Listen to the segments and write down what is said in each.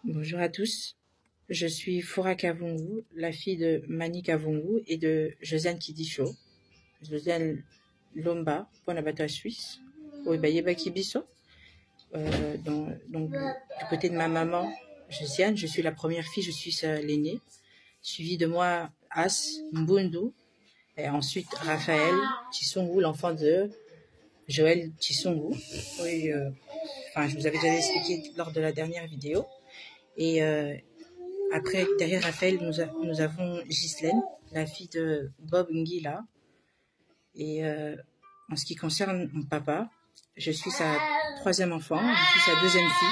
Bonjour à tous, je suis Foura Kavungu, la fille de Mani Kavungu et de Josiane Kidisho. Josiane Lomba, Ponabata Suisse, au Ibayeba Kibiso. Donc, du côté de ma maman, Josiane, je suis la première fille, je suis l'aînée. Suivie de moi, As Mbundu, et ensuite Raphaël Chisungu, l'enfant de Joël Chisungu. Oui, je vous avais déjà expliqué lors de la dernière vidéo. Et après, derrière Raphaël, nous avons Ghislaine, la fille de Bob Ngila. Et en ce qui concerne mon papa, je suis sa troisième enfant, je suis sa deuxième fille.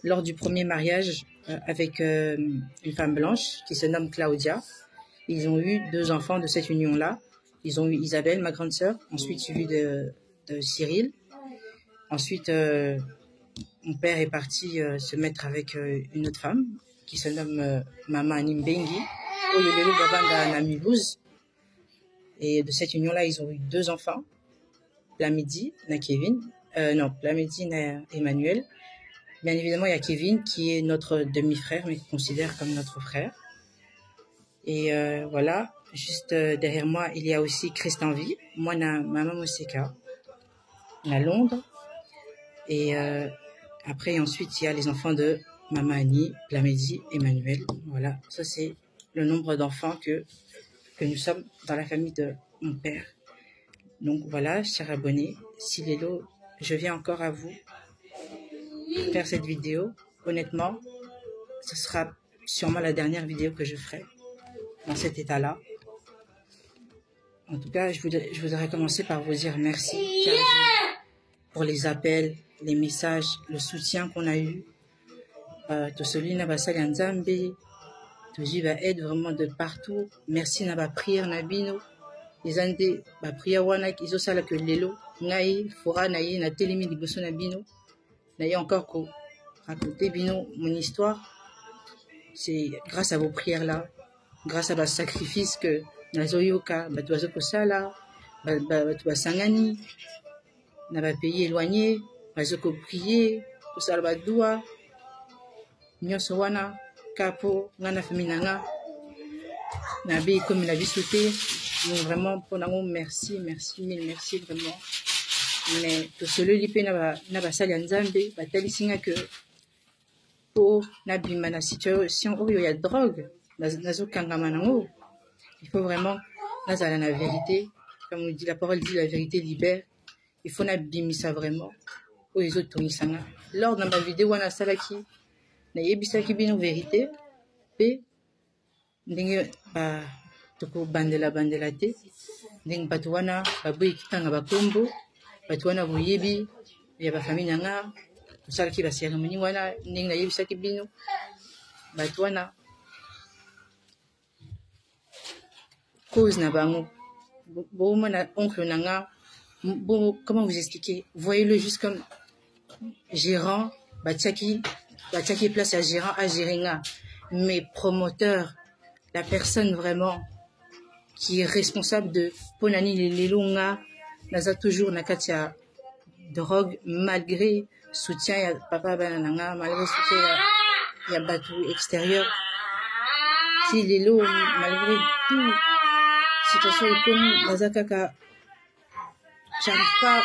Lors du premier mariage avec une femme blanche qui se nomme Claudia, ils ont eu 2 enfants de cette union-là. Ils ont eu Isabelle, ma grande sœur, ensuite suivi de Cyril. Ensuite, mon père est parti se mettre avec une autre femme qui se nomme Mama Nimbengi, Oyolelo Babanda Namibuz. Et de cette union-là, ils ont eu 2 enfants, Plamidi, na Kevin, Plamidi, na Emmanuel. Bien évidemment, il y a Kevin qui est notre demi-frère, mais qu'on considère comme notre frère. Et voilà, juste derrière moi, il y a aussi Christian Vie, moi, na Maman Moseka, à Londres. Et après, ensuite, il y a les enfants de Maman Annie, Plamidi, Emmanuel. Voilà, ça c'est le nombre d'enfants que nous sommes dans la famille de mon père. Donc voilà, chers abonnés, Silelo, je viens encore à vous faire cette vidéo. Honnêtement, ce sera sûrement la dernière vidéo que je ferai dans cet état-là. En tout cas, je voudrais commencer par vous dire merci pour les appels, les messages, le soutien qu'on a eu. Tosolina basali nzambe, toji va aide vraiment de partout. Merci na ba prière na bino. Izande ba prière wana kizo sala que lelo ngai fora na ye na telemi liboso na bino. Na ye encore ko raconter bino mon histoire. C'est grâce à vos prières là, grâce à vos sacrifices que nazoyoka ba toazo ko sala, ba to sangani na ba pays éloigné, bazo ko prier, ko sala ba doua. Nyonso wana kapo ngana famille nga na be comme la vie sauté. Donc vraiment pour nango merci mille merci vraiment. Mais to solo lipe na ba sali nzambe batali singa que pour na bima na situation oyo ya drogue nazo kangama nango. Il faut vraiment nazala na vérité, comme on dit, la parole dit la vérité libère. Il faut na bimisa vraiment pour les autres tonisanga. Lors de ma vidéo wana salaki na yebisaki bino vérité pe ndenge ba toko bandela te ndenge bato wana baboyi kitanga bakombo bato wana boyebi ya ba famille nanga tosalaki ba cérémonie wana ndenge na yebisaki bino bato wana cause na bango bon na oncle nanga. Bon, comment vous expliquer, voyez-le juste comme gérant batiaki place à gérant à Géringa, mais promoteur, la personne vraiment qui est responsable de Ponani Lelonga, naza toujours nakatia drogue malgré soutien ya papa bananga, malgré soutien ya bateau extérieur. Si Lelo malgré tout situation économique naza kaka j'arrive pas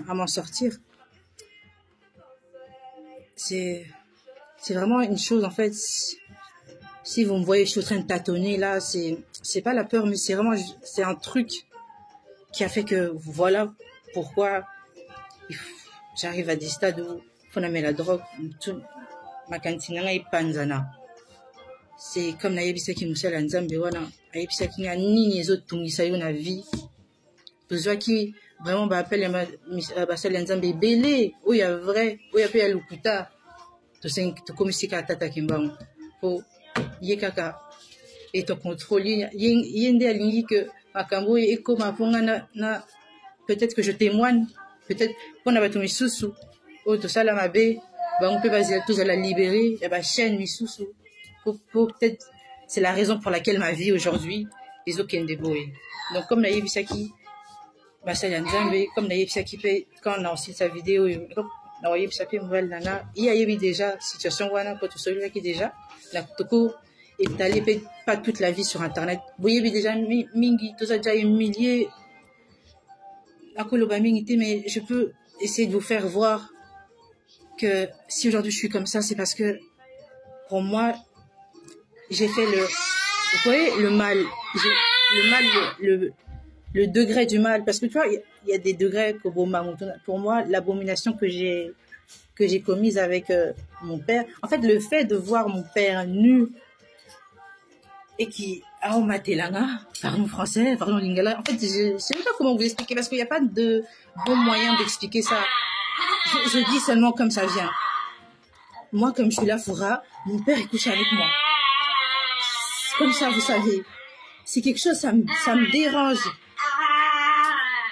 à m'en sortir. C'est vraiment une chose, en fait, si vous me voyez, je suis en train de tâtonner, là, c'est pas la peur, mais c'est vraiment, c'est un truc qui a fait que, voilà pourquoi j'arrive à des stades où faut mettre la drogue, ma cantine est panzana. C'est comme na yebisaki musala nzambe wana, ayebisaki nga nini ezotungisa yo na vie. Besoin qui vraiment appelle basali nzambe belé ou ya vrai ou ya pe ya lukuta to komisika tata kimbango po yekaka et to contrôler yende alingi que makambo e comme aponga na peut-être que je témoigne, peut-être qu'on a bato misusu o to sala mabe bango pe bazila tous à la libérer ya ba chaîne misusu pour peut-être c'est la raison pour laquelle ma vie aujourd'hui les okende boy. Donc comme na yebisaki basali nzambe comme na yebisaki pe quand on a aussi sa vidéo na wayebi sape nouvelle nanga il y a eu déjà situation wana ko to celui qui déjà la toko étalé pas toute la vie sur internet boyebi déjà mingi tout ça déjà humilié akoloba mingi te mais je peux essayer de vous faire voir que si aujourd'hui je suis comme ça c'est parce que pour moi j'ai fait vous voyez le mal le degré du mal parce que tu vois il y a des degrés que pour moi l'abomination que j'ai commise avec mon père en fait le fait de voir mon père nu et qui a matelanga parlons français parlons lingala en fait je sais même pas comment vous expliquer parce qu'il n'y a pas de bon moyen d'expliquer ça je dis seulement comme ça vient moi comme je suis là Foura mon père est couché avec moi comme ça vous savez c'est quelque chose ça me dérange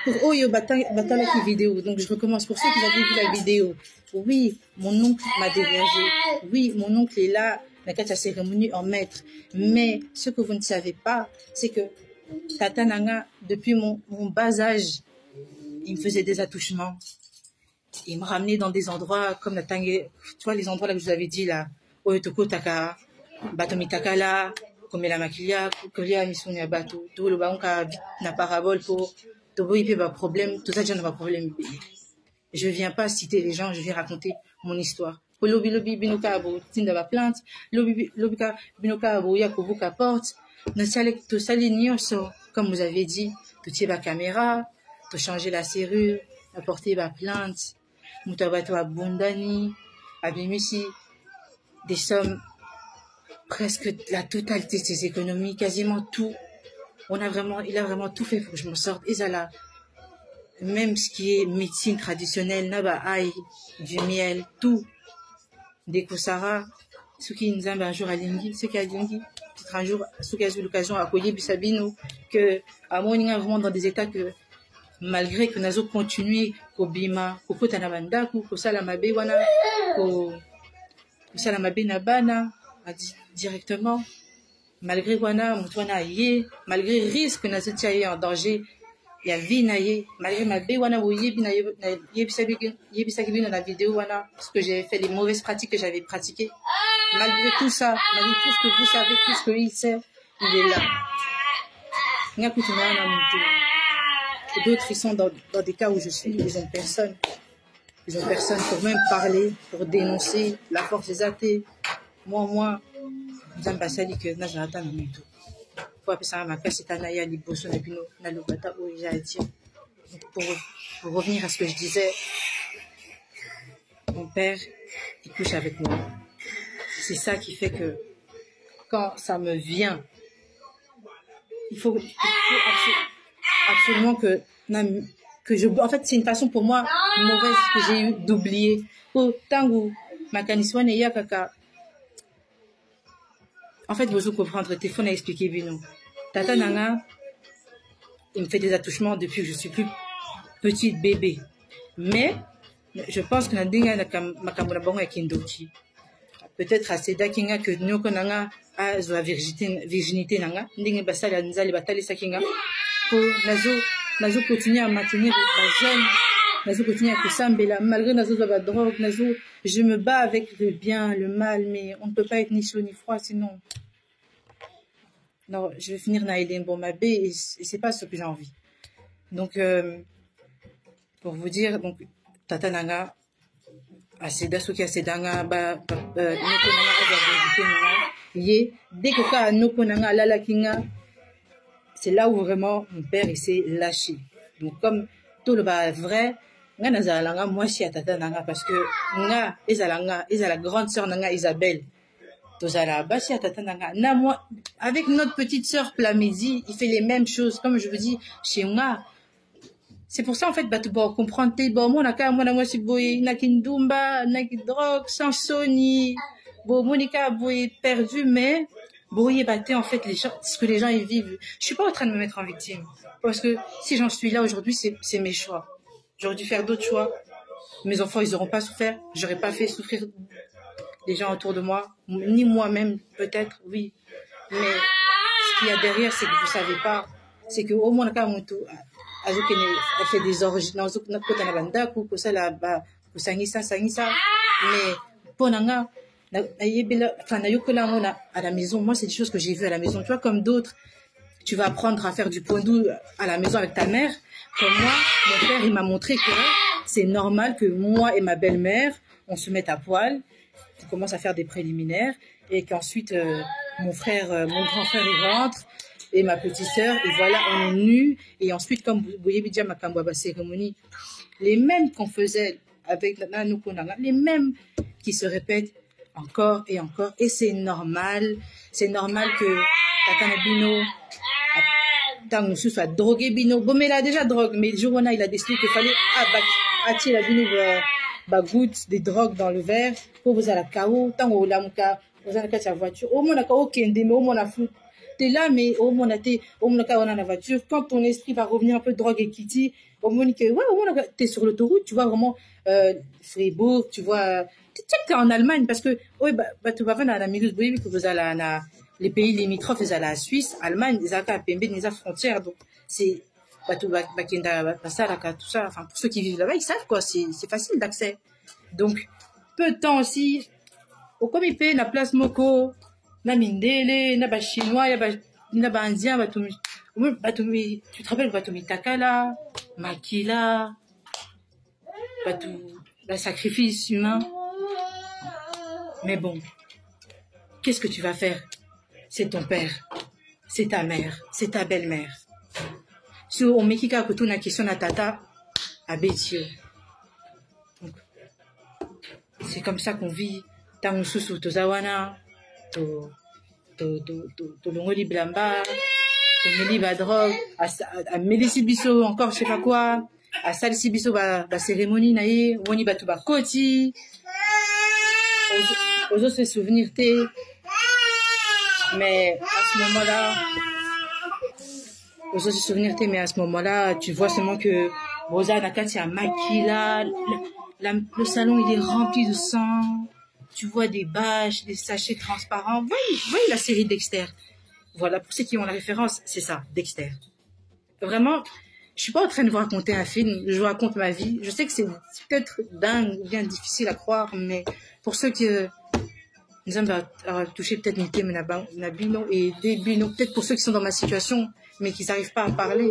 pour Oyo Batala qui vidéo. Donc je recommence pour ceux qui avaient vu la vidéo. Oui, mon oncle m'a dégagé. Oui, mon oncle est là, la cérémonie en maître. Mais ce que vous ne savez pas, c'est que Tata Nanga, depuis mon bas âge, il me faisait des attouchements. Il me ramenait dans des endroits comme la Tangue, tu vois les endroits là que je vous avais dit là. Oyotoko Taka, Batomi Takala, comme la Makilia, Kolia Misunia Bato, tout le banca na parabole pour il y a un problème, tout ça, j'ai un problème. Je viens pas citer les gens, je viens raconter mon histoire. Lobi binoka abo tinda ba plante, lobi binoka abo yakobuka porte. To sali nyonso, comme vous avez dit, to tie ba caméra, to changer la serrure, apporter ba plainte, mutabato abundani, abimisi des sommes presque la totalité de ses économies, quasiment tout. Il a vraiment tout fait pour que je m'en sorte. Et ça là, même ce qui est médecine traditionnelle, naba aïe, du miel, tout. Des kosara, ceux qui nous aiment un jour à Lingi, ceux qui a Lingi, peut-être un jour, ceux qui ont eu l'occasion à Koye Bissabino, que, à moi, on est vraiment dans des états que, malgré que nous avons continué, Kobima, Koko Tanabanda, Koko Salamabe, Wana, Koko Salamabe Nabana, directement. Malgré wana mutwana yé malgré risque na zeti en danger ya vie na yé malgré ma bé wana yebi na yebi sakibi dans la vidéo wana parce que j'ai fait les mauvaises pratiques que j'avais pratiquées malgré tout ça malgré tout ce que vous savez tout ce qu'il sait il est là d'autres ils sont dans des cas où je suis ils ont personne pour même parler pour dénoncer la force des athées moi Zambasali que Nazarata na mutu. Pour appeler ça ma casse tanaya liboso na bino na lobata o jadi. Pour revenir à ce que je disais, mon père il couche avec moi. C'est ça qui fait que quand ça me vient, il faut absolument que en fait c'est une façon pour moi mauvaise que j'ai eu d'oublier. Oh tangu makaniswane ya kaka. En fait, vous comprendre, le téléphone a expliqué Bino. Tata Nanga, il me fait des attouchements depuis que je suis plus petite bébé. Mais, je pense que peut-être à Seda Kinga que Nyoko Nanga a la virginité Nanga. Ndinge basala nzali batali sakinga. Pour nazo continuer à maintenir la jeune. Nazo continuer à kusambela. Malgré nazo la drogue, je me bats avec le bien, le mal, mais on ne peut pas être ni chaud ni froid, sinon. Non, je vais finir Naïlen Bomabé et c'est pas ce que j'ai envie. Donc, pour vous dire, donc, Tata Nanga, Aseda Soki Asedanga, Noko Nanga, dès que ka Noko Nanga, Lala Kinga, c'est là où vraiment mon père il s'est lâché. Donc, comme tout le vrai, nga nazalanga moi si à Tata Nanga parce que nga ezalanga la grande sœur Nanga Isabelle tozala basi à Tata Nanga na moi avec notre petite sœur Plamedi il fait les mêmes choses comme je vous dis chez moi. C'est pour ça en fait bah tu peux comprendre tes bon moi moi si boy na kindumba na drogue sans soni bon Monica boy perdu mais boy batté en fait les gens ce que les gens ils vivent. Je suis pas en train de me mettre en victime parce que si j'en suis là aujourd'hui c'est mes choix. J'aurais dû faire d'autres choix. Mes enfants, ils n'auront pas souffert. J'aurais pas fait souffrir les gens autour de moi, ni moi-même, peut-être, oui. Mais ce qu'il y a derrière, c'est que vous savez pas. C'est que au moins, quand on fait des origines, sangisa, mais pour nanga, à la maison, moi c'est des choses que j'ai vues à la maison, tu vois, comme d'autres, tu vas apprendre à faire du pondou à la maison avec ta mère, comme moi, mon père il m'a montré que c'est normal que moi et ma belle-mère, on se mette à poil, on commence à faire des préliminaires, et qu'ensuite mon grand frère il rentre, et ma petite sœur, et voilà, on est nus, et ensuite comme vous voyez déjà ma kambwaba cérémonie, les mêmes qu'on faisait avec les mêmes qui se répètent encore, et c'est normal que Tata Bino, tant que soit drogué Bino, bon mais il a déjà drogue, mais le jour où il a décidé qu'il fallait attirer la Bino goutte des drogues dans le verre, pour vous à la KO, tant que vous avez la voiture, au moins on a aucun mais au moins on a fou. T'es là, mais au moins on a la voiture. Quand ton esprit va revenir un peu de drogue et kitty, au moins t'es sur l'autoroute, tu vois vraiment Fribourg, tu vois. Tu sais que t'es en Allemagne parce que tu vas venir à la Mirus Boyebi que vous allez les pays limitrophes, ils allent à la Suisse, Allemagne, ils allent à Pembe, ils à frontière, donc c'est tout ça. Enfin pour ceux qui vivent là-bas, ils savent quoi, c'est facile d'accès. Donc peu de temps aussi, au comité la place Moko. Na mindele, na ba chinois, na ba indien, tu te rappelles Batumi Takala, Makila, le sacrifice humain. Mais bon, qu'est-ce que tu vas faire? C'est ton père, c'est ta mère, c'est ta belle-mère. Si on me kika que na question na tata, à Bétio. C'est comme ça qu'on vit. Tant sous Tozawana. To longoli blamba, to meli ba drogue, à melisi biso encore je sais pas quoi, à salisi biso ba cérémonie naïe, woni ba to ba koti, aux autres souvenirs té, mais à ce moment-là, tu vois seulement que Rosa Nakati a Makila, le salon il est rempli de sang. Tu vois des bâches, des sachets transparents. Voyez la série Dexter. Voilà, pour ceux qui ont la référence, c'est ça, Dexter. Vraiment, je suis pas en train de vous raconter un film, je vous raconte ma vie. Je sais que c'est peut-être dingue ou bien difficile à croire, mais pour ceux qui nous ont touché peut-être Nabino et des Bino, peut-être pour ceux qui sont dans ma situation, mais qui n'arrivent pas à parler,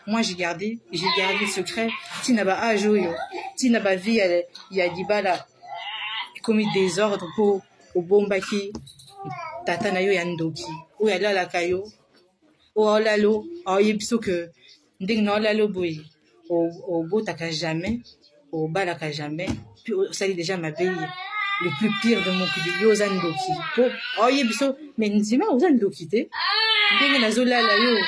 moi j'ai gardé le secret. Tinaba ajoyo, Tinaba vie, il y a dit là. Commis désordre pour au bombaki tata na yo ya ndoki o ya la kayo o lalo o yebiso que nding na lalo boy au botaka jamais au balaka jamais puis ça dit déjà ma pays le plus pire de mon coup de yo zandoki o yebiso mais ndima o zandoki te nding na zola la yo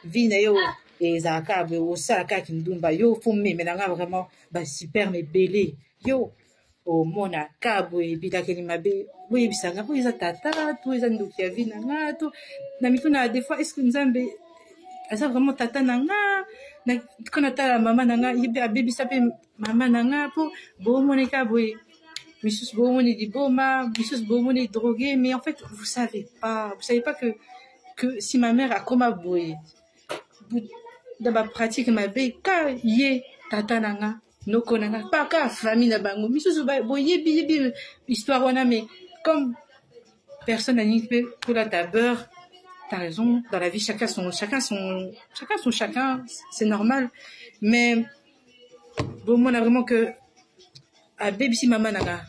vi na yo et zaka be o saka kindumba yo fumé mais na vraiment ba super mais belé yo o mona kabo e bilakeli mabe oui bisanga ko eza tata to eza ndoki ya vie na nga to na mituna des fois est-ce que nzambe eza vraiment tata na nga na kona ta mama na nga yibe abebisa pe mama na nga po bo mona kabo e misus bo mona di boma misus bo mona drogué mais en fait vous savez pas que si ma mère a comme boy dans ma pratique mabe ka ye tata na nga no konanga pas qu'à famille na bango misusu boyebi histoire wana mais comme personne n'a ni pour la tabeur t'as raison dans la vie chacun c'est normal mais bon moi on a vraiment que à baby si maman nanga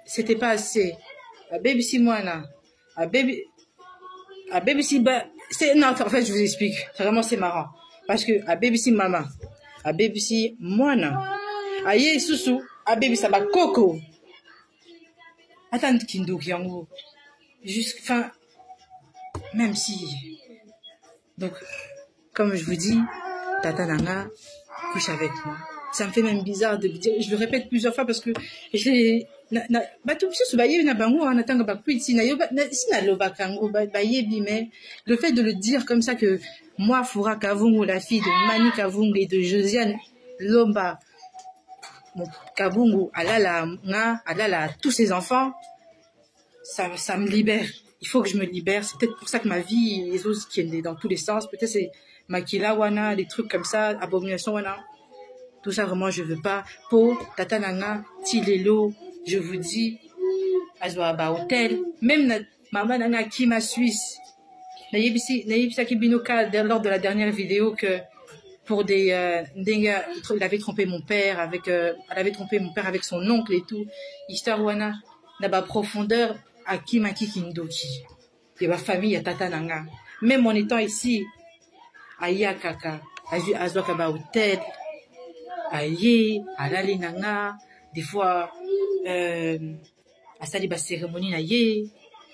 c'était pas assez à baby si moi là à baby si c'est non en fait je vous explique vraiment c'est marrant parce que à baby si maman a baby si mwana aye susu a baby sa ba koko attends kindoki yango jusqu'à même si donc comme je vous dis tata nanga couche avec moi ça me fait même bizarre de dire je le répète plusieurs fois parce que j'ai ba tout ce baye na bango on attend ba kwiti na yo si na lobakango baye bi mais le fait de le dire comme ça que moi, Foura Kavungu, la fille de Mani Kavungu et de Josiane Lomba Kavungu, Alala, tous ses enfants, ça me libère. Il faut que je me libère. C'est peut-être pour ça que ma vie, les autres qui est dans tous les sens, peut-être c'est Makila Wana, des trucs comme ça, abomination Wana. Tout ça, vraiment, je veux pas. Po, tata nanga, tilelo, je vous dis, azwa ba hôtel, même maman nanga qui ma Suisse. Naïbisa Kibinoka, lors de la dernière vidéo, que pour il avait trompé mon père elle avait trompé mon père avec son oncle et tout. Histoire wana, na profondeur, à Kimaki Kindoki. Et ma famille, à tata nanga. Même en étant ici, à Yakaka, à Zwakaba hôtel, aïe, à l'alinanga, des fois, à Saliba cérémonie, aïe.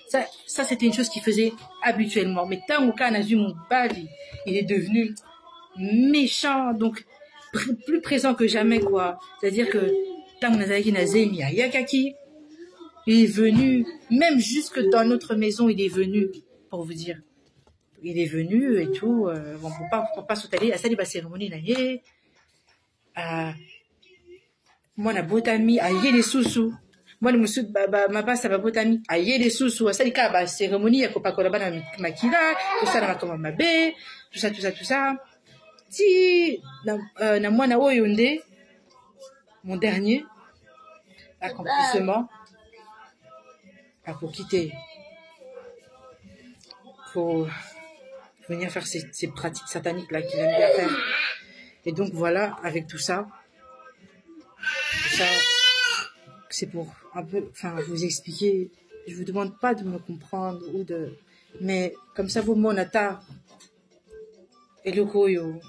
Ça c'était une chose qu'il faisait habituellement. Mais tant qu'on a vu mon bavi, il est devenu méchant, donc plus présent que jamais, quoi. C'est-à-dire que tant qu'on a Nazemi à Yakaki, il est venu, même jusque dans notre maison, il est venu, pour vous dire. Il est venu et tout, bon, pour pas s'outaler, à Saliba cérémonie, aïe. Moi, na botami, aïe les sous-sous. Moi, le monsieur, ma passe, ça va botami, aïe les sous-sous. Ça, il y a cérémonie, il y a pas qu'on a makila, tout ça, dans ma commande, ma baie, tout ça. Si, na moi, na oyonde, mon dernier, accomplissement, pour quitter, pour venir faire ces pratiques sataniques là qu'il aime bien faire. Et donc, voilà, avec tout ça, c'est pour un peu, enfin, vous expliquer. Je vous demande pas de me comprendre mais comme ça, vous monata et le koyo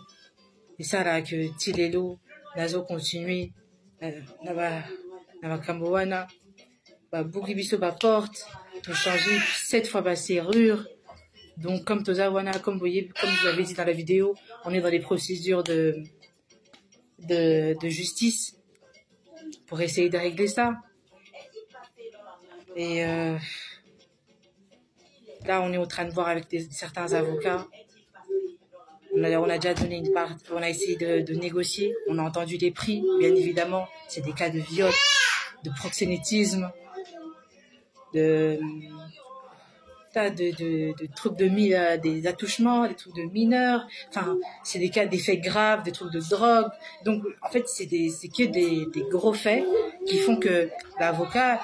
et ça là que tilelo nazo continuer na kambowana ba bouki biso ba porte pour changer 7 fois ba serrure. Donc comme tozawana, comme vous avez dit dans la vidéo, on est dans les procédures de justice pour essayer de régler ça. Et là, on est en train de voir avec certains avocats. On a déjà donné une part, on a essayé de négocier. On a entendu les prix, bien évidemment. C'est des cas de viol, de proxénétisme, de trucs des attouchements, des trucs de mineurs. Enfin, c'est des cas d'effets graves, des trucs de drogue. Donc, en fait, c'est que des gros faits qui font que l'avocat,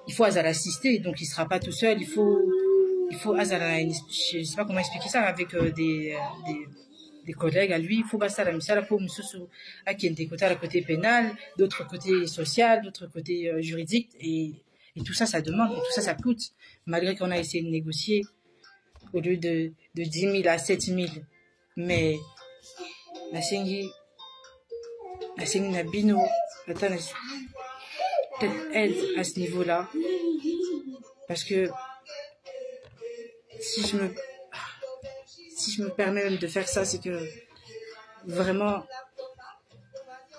il faut l'assister. Donc, il sera pas tout seul. Il faut je sais pas comment expliquer ça, avec des collègues à lui. Il faut passer à la mission pour monsieur à qui est des côtés à la côté pénal, d'autres côté social, d'autres côté juridique. Et tout ça, ça demande, et tout ça, ça coûte. Malgré qu'on a essayé de négocier au lieu de 10 000 à 7 000. Mais la sengi Nabino, peut-être aide à ce niveau-là. Parce que si je me permets même de faire ça, c'est que vraiment,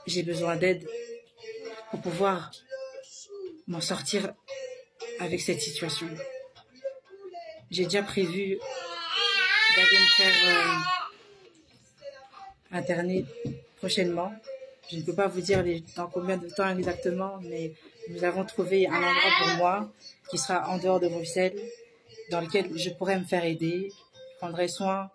j'ai besoin d'aide pour pouvoir m'en sortir avec cette situation. J'ai déjà prévu d'aller me faire interner prochainement. Je ne peux pas vous dire dans combien de temps exactement, mais nous avons trouvé un endroit pour moi qui sera en dehors de Bruxelles, dans lequel je pourrais me faire aider. Je prendrai soin.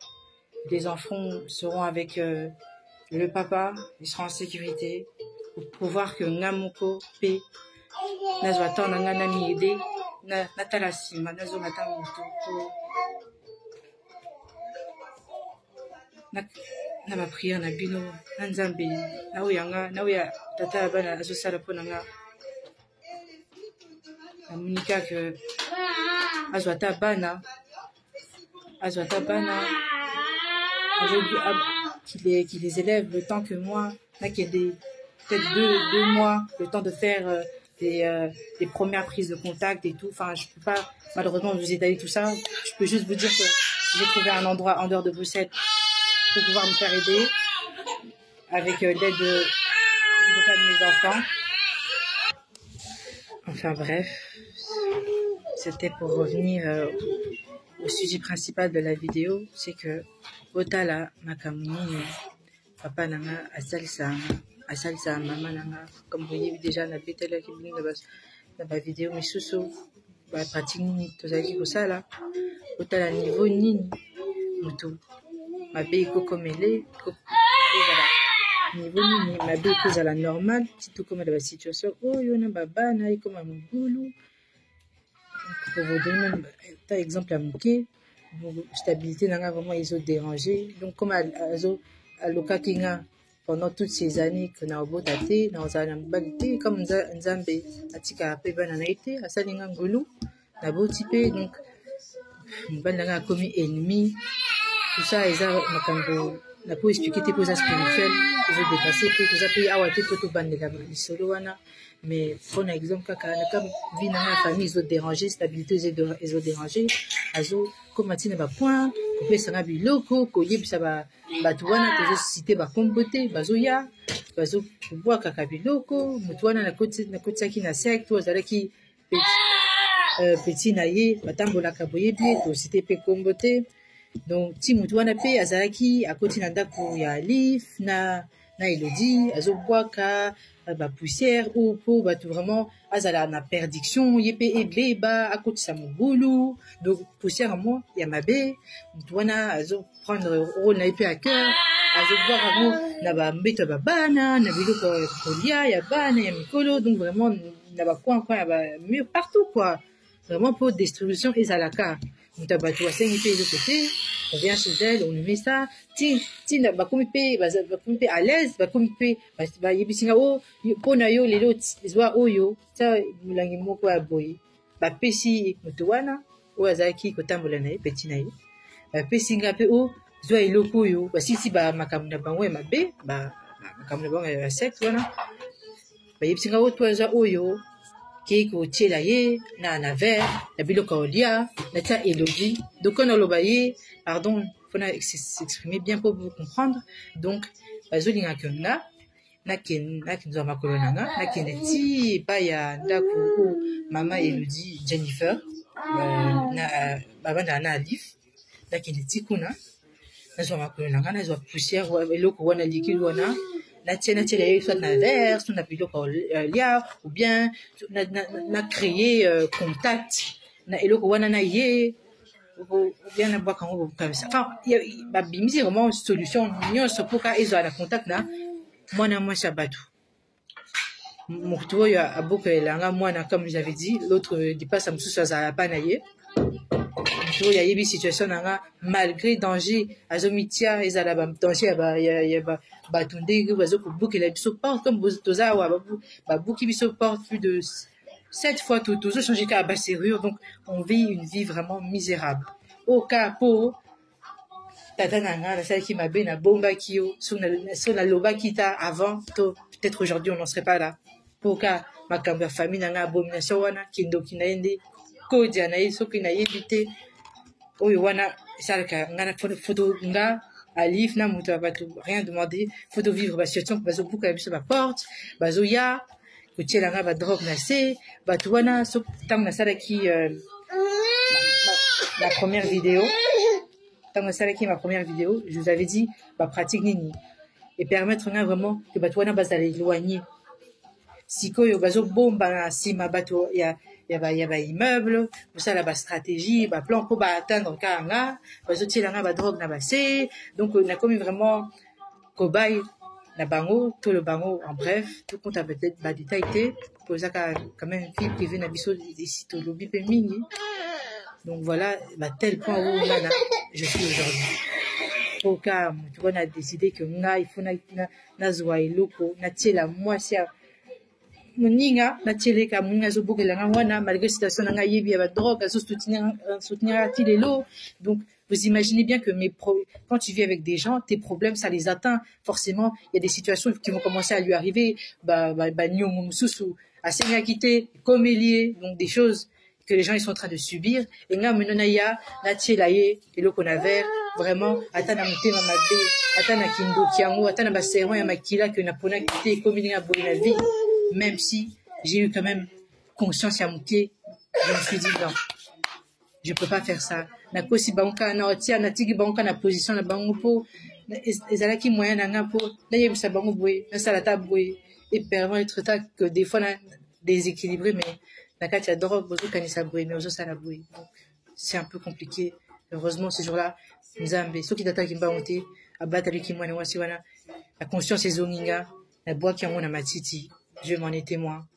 Les enfants seront avec le papa, ils seront en sécurité pour pouvoir que Namoko P Nazwatan Nanganami aidé Natalasi Manazo Matamoto na ma prière na bino na nzambe na oya tata bana azosala pona nga na munika que azwata bana qui les élève le temps que moi là qu'il y ait peut-être deux mois le temps de faire des premières prises de contact et tout. Enfin, je peux pas malheureusement vous étaler tout ça. Je peux juste vous dire que j'ai trouvé un endroit en dehors de Bruxelles pour pouvoir me faire aider avec l'aide du papa de mes enfants. Enfin bref, c'était pour revenir au sujet principal de la vidéo, c'est que Otala Makamuni papa nanga asalisa maman nanga, comme vous voyez déjà na betela ki bini na ba vidéo misusu ba pratique nini tozaki kosala Otala niveau nini mutu mabe ikokomele voilà. niveau nini mabe ekozala normal ti tokóma na basituation oyo na babana ekóma mobulu. Pour vous donner même un exemple à moke, stabilité nanga vraiment ils ont dérangé. Donc comme à loka kinga pendant toutes ces années que na obotate na ozana mbalité comme nzambe atika pe bana na été asalinga ngulu na botipe donc mbana nanga a commis ennemi tout ça eza makambo na po expliquer tes causes spirituelles ils ont dépassé tout ça puis awate poto bandela lisolo wana. Mais pour exemple kaka na comme vie na famille ils ont dérangé stabilité ils ont dérangé azo comme atina ba point pe sanga biloko ko yebisa ba batu wana tozo cité ba kombote bazoya bazo pouvoir kaka biloko mutu wana na koti na secte ozalaki petit na ye batambola ka boyebi to cité pe kombote. Donc ti mutu wana pe azalaki akoti na ndako ya Alif na Elodie azobwaka ba poussière ou pour batu vraiment azala na perdiction yepe ebeba akotisa mobulu. Donc poussière moi ya mabe mutu wana azo prendre rôle na yepe à cœur azobwaka na ba mbeto ba bana na biloko kolia ya bana ya mikolo. Donc vraiment na ba coin ya ba mur partout quoi, vraiment pour destruction ezalaka mutu abatu asengi pe de côté. On vient chez elle, on lui met ça. Tina, bakomi pe à l'aise, bakomi pe ba yebisinga o pona yo lelo zwa oyo ta mulangi moko ya boye. Ba pesi mutu wana o azaki kotambola na ye petit na ye. Ba pesinga pe o zwa eloko yo basisi ba makambo na bango ya mabe ba makambo na bango ya secte wana. Ba yebisinga o to zwa oyo qui kotiela ye na verre na biloko olia na tia Elodie. Donc on a lobaye pardon faut s'exprimer bien pour vous comprendre. Donc bazolinga kenga na kinzo makolo nanga na kineti pa ya ndako mama Elodie Jennifer na babanda na Alif na kineti kuna na zo makolo nanga na zo poussière eloko wana liquide wana na tiena soit na verre soit na biloko lia ou bien na créer contact na eloko wana na ye ou bien na bwaka ngo comme ça. Enfin ba bimisi vraiment solution nyonso pour ka ezo na contact na mwana mwasi batu mutu ya aboka elanga mwana comme j'avais dit l'autre dépasse mususu azala pa na ye mutu ya yebi situation nanga malgré danger azomitia ezala ba danger ya batu ndenge bazo kobukela biso porte comme toza wa babuki biso porte plus de 7 fois tout changer ka ba serrure. Donc on vit une vie vraiment misérable au cas pour tata nanga na celle qui m'a bien na bomba kio sur la loba kita avant peut-être aujourd'hui on n'en serait pas là pour cas ma kamba famille nanga abomination wana kindo kinaende kodia na yeso kina yebite oyo wana salka ngana photo nga Alif na mutu abatu rien demander photo vivre ba situation bazo buka biso ba porte bazo ya kotiela nga ba drogue na se batu wana so tam na sala ki la première vidéo. Ma première vidéo, je vous avais dit, bah, pratique nini. Et permettre vraiment que batouana bazale éloigner. Si ko yo bazo bomba si ma bateau ya immeuble, pour ça la stratégie, plan pour atteindre kanga, bazo tielanga ba drogue na basé. Donc on a commis vraiment cobaye na bango, tout le bango en bref, tout compte à peut-être ba détaillé pour ça quand même une fille privée na biso des sites lobby pe mingi. Donc voilà, tel point où là, je suis aujourd'hui. Au cas où on a décidé que il faut na zoa eloko na tiela mwasi muninga na tiele ka muninga zo bokela nga wana malgré situation nga yebi ya drogue azo soutenir tilelo. Donc vous imaginez bien que quand tu vis avec des gens, tes problèmes ça les atteint forcément. Il y a des situations qui vont commencer à lui arriver nyongo mususu asenya kité comme lié, donc des choses que les gens ils sont en train de subir. Et nga menonaya na tiela ye eloko na verre vraiment atana mutema mabe atana kindo kiango atana ba serment ya makila que na pona kité comme il y a boy la vie. Même si j'ai eu quand même conscience à moutier, je me suis dit non, je peux pas faire ça. Na kosi banka na otia na tigi banka na position na bango po ezalaki moyen na nga po na yebisa bango boy na salata boy et permettre ta que des fois na déséquilibré mais na kati ya drogue bozo kanisa boy mais ozo sala boy. Donc c'est un peu compliqué. Heureusement ce jour-là nzambe soki data kimba monté abatali kimwana wasi wana La conscience est zoninga. La bois qui a ma titi. Dieu m'en est témoin.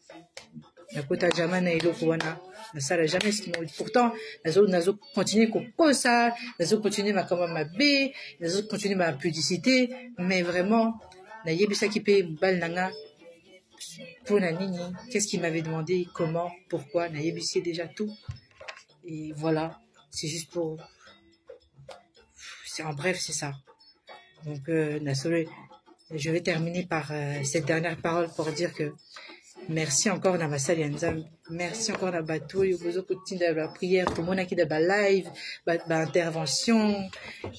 La kota jamais na ilo kuwana. Na sala jamais ce qui m'a dit. Pourtant, nazo continuer comme ça. Nazo continuer ma comme ma B. Nazo continuer ma pudicité. Mais vraiment, na yebisa qui paye bal nanga. Pour la nini. Qu'est-ce qu'il m'avait demandé? Comment? Pourquoi? Na yebisa déjà tout. Et voilà. C'est juste pour, en bref, c'est ça. Donc, je vais terminer par cette dernière parole pour dire que merci encore dans ma salle Yanzam. Merci encore dans bateau. Il y a la prière pour mon qui de live, intervention.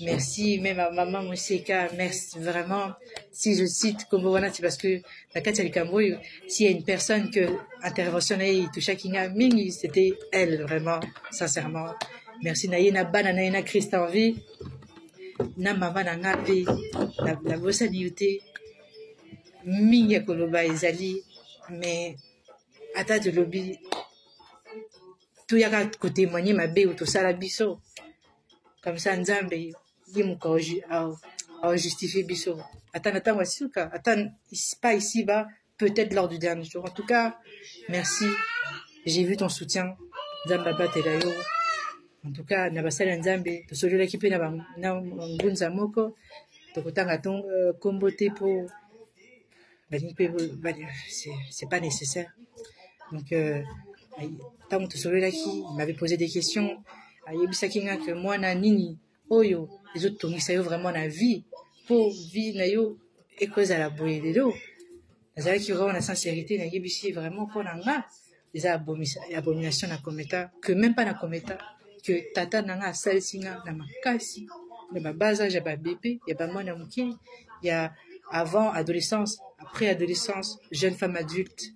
Merci même à maman Mousseka. Merci vraiment. Si je cite comme voilà, c'est parce que la Katia Camboy, s'il y a une personne que intervention toucha Kinga Ming, c'était elle vraiment, sincèrement. Merci Naïna Bana Naïna Christ en vie. Na maman na ngapi la bossa niuté mingi ya koloba ezali mais ata de lobby tout yaka côté témoigner ma bé ou tout ça la biso comme ça nzambe yimuka au justifier biso ata wasuka ata pas ici bas peut-être lors du dernier jour. En tout cas, merci, j'ai vu ton soutien nzamba telayo. En tout cas, na basala nzambe to solo l'équipe na ngunza moko to kotanga ton kombote pour c'est pas nécessaire. Donc tant to solo là qui m'avait posé des questions, ayebisa kinga que moi na nini oyo les autres tongisa yo vraiment na vie pour vie na yo et cause à la boye de l'eau. Nazala qui vraiment la sincérité na yebisi vraiment pour nga les abominations na kometa que même pas na kometa que tata nanga salsinga na makasi de ma base âge ya ba bébé ya ba mwana muki ya avant adolescence après adolescence jeune femme adulte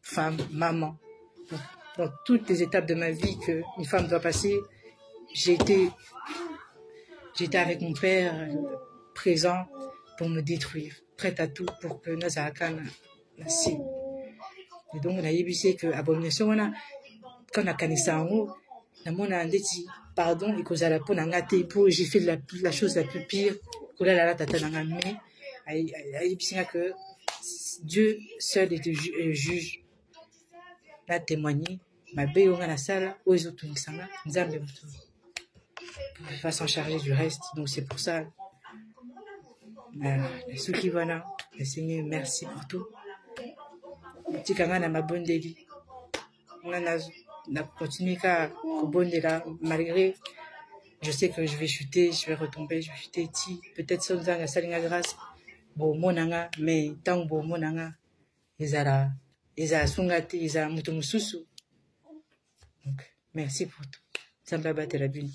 femme maman dans toutes les étapes de ma vie que une femme doit passer j'étais avec mon père présent pour me détruire prête à tout pour que nazaka na si et donc on a yebisé que abomination wana quand on a kanisa ngo na mona ndeti pardon et cause à la peau nanga te pour j'ai fait la chose la plus pire que la tata nanga mais ayebisina que Dieu seul est juge la témoigner ma bé on a la salle aux autres ngisanga nzambe va s'en charger du reste. Donc c'est pour ça ceux qui vont là le Seigneur merci pour tout tikanga na mabondeli on a continué qu'à là malgré je sais que je vais chuter je vais retomber je vais chuter peut-être sans la salinga grâce bon monanga mais tant bon monanga ezala sungati ezala mutu mususu donc merci pour tout. Samba batela bini.